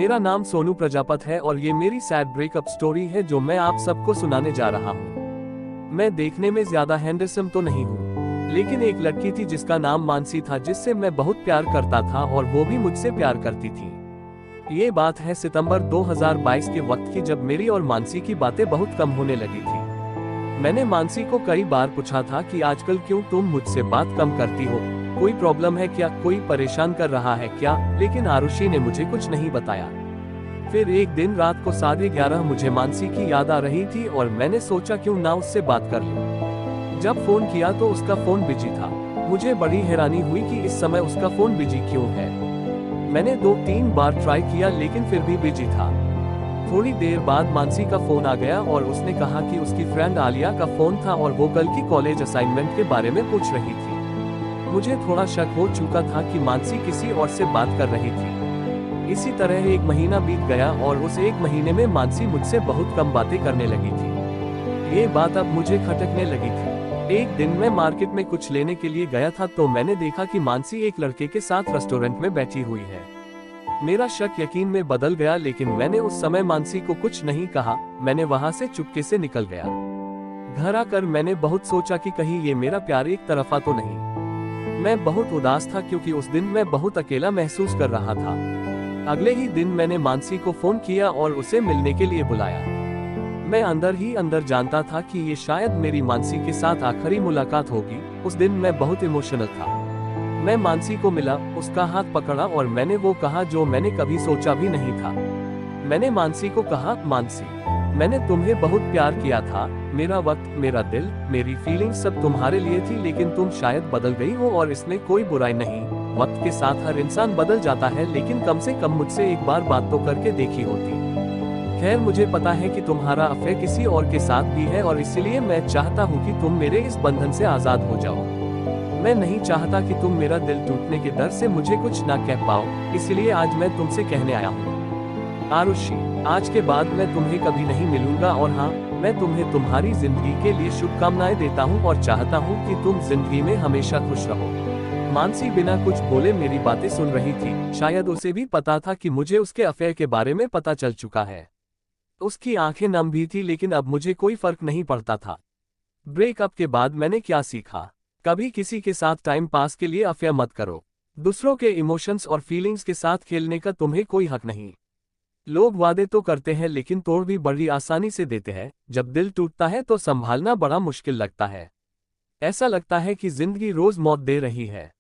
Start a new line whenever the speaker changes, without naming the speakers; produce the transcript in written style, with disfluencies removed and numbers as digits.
मेरा नाम सोनू प्रजापत है और ये मेरी सैड ब्रेकअप स्टोरी है जो मैं आप सबको सुनाने जा रहा हूँ। मैं देखने में ज्यादा हैंडसम तो नहीं हूँ, लेकिन एक लड़की थी जिसका नाम मानसी था, जिससे मैं बहुत प्यार करता था और वो भी मुझसे प्यार करती थी। ये बात है सितंबर 2022 के वक्त की, जब मेरी और मानसी की बातें बहुत कम होने लगी थी। मैंने मानसी को कई बार पूछा था कि आजकल क्यों तुम मुझसे बात कम करती हो, कोई प्रॉब्लम है क्या, कोई परेशान कर रहा है क्या, लेकिन आरुषि ने मुझे कुछ नहीं बताया। फिर एक दिन रात को 11:30 मुझे मानसी की याद आ रही थी और मैंने सोचा क्यों ना उससे बात कर लूं। जब फोन किया तो उसका फोन बिजी था। मुझे बड़ी हैरानी हुई कि इस समय उसका फोन बिजी क्यों है। मैंने 2-3 बार ट्राई किया लेकिन फिर भी बिजी था। थोड़ी देर बाद मानसी का फोन आ गया और उसने कहा कि उसकी फ्रेंड आलिया का फोन था और वो कल की कॉलेज असाइनमेंट के बारे में पूछ रही थी। मुझे थोड़ा शक हो चुका था कि मानसी किसी और से बात कर रही थी। इसी तरह एक महीना बीत गया और उस एक महीने में मानसी मुझसे बहुत कम बातें करने लगी थी। ये बात अब मुझे खटकने लगी थी। एक दिन मैं मार्केट में कुछ लेने के लिए गया था तो मैंने देखा कि मानसी एक लड़के के साथ रेस्टोरेंट में बैठी हुई है। मेरा शक यकीन में बदल गया, लेकिन मैंने उस समय मानसी को कुछ नहीं कहा। मैंने वहां से चुपके से निकल गया। घर आकर मैंने बहुत सोचा कि कहीं ये मेरा प्यार एक तरफा तो नहीं। मैं बहुत उदास था क्योंकि उस दिन मैं बहुत अकेला महसूस कर रहा था। अगले ही दिन मैंने मानसी को फोन किया और उसे मिलने के लिए बुलाया। मैं अंदर ही अंदर जानता था कि ये शायद मेरी मानसी के साथ आखिरी मुलाकात होगी। उस दिन मैं बहुत इमोशनल था। मैं मानसी को मिला, उसका हाथ पकड़ा और मैंने वो कहा जो मैंने कभी सोचा भी नहीं था। मैंने मानसी को कहा, मानसी, मैंने तुम्हें बहुत प्यार किया था। मेरा वक्त, मेरा दिल, मेरी फीलिंग्स सब तुम्हारे लिए थी, लेकिन तुम शायद बदल गई हो और इसमें कोई बुराई नहीं। वक्त के साथ हर इंसान बदल जाता है, लेकिन कम से कम मुझसे एक बार बात तो करके देखी होती। खैर, मुझे पता है कि तुम्हारा अफेयर किसी और के साथ भी है और इसलिए मैं चाहता हूँ कि तुम मेरे इस बंधन से आजाद हो जाओ। मैं नहीं चाहता कि तुम मेरा दिल टूटने के डर से मुझे कुछ ना कह पाओ, इसलिए आज मैं तुमसे कहने आया हूँ। आरुषि, आज के बाद मैं तुम्हें कभी नहीं मिलूंगा और हाँ, मैं तुम्हें तुम्हारी जिंदगी के लिए शुभकामनाएं देता हूँ और चाहता हूँ कि तुम जिंदगी में हमेशा खुश रहो। मानसी बिना कुछ बोले मेरी बातें सुन रही थी। शायद उसे भी पता था कि मुझे उसके अफेयर के बारे में पता चल चुका है। उसकी आंखें नम भी थी, लेकिन अब मुझे कोई फर्क नहीं पड़ता था। ब्रेकअप के बाद मैंने क्या सीखा? कभी किसी के साथ टाइम पास के लिए अफेयर मत करो। दूसरों के इमोशंस और फीलिंग्स के साथ खेलने का तुम्हें कोई हक नहीं। लोग वादे तो करते हैं लेकिन तोड़ भी बड़ी आसानी से देते हैं। जब दिल टूटता है तो संभालना बड़ा मुश्किल लगता है। ऐसा लगता है कि जिंदगी रोज मौत दे रही है।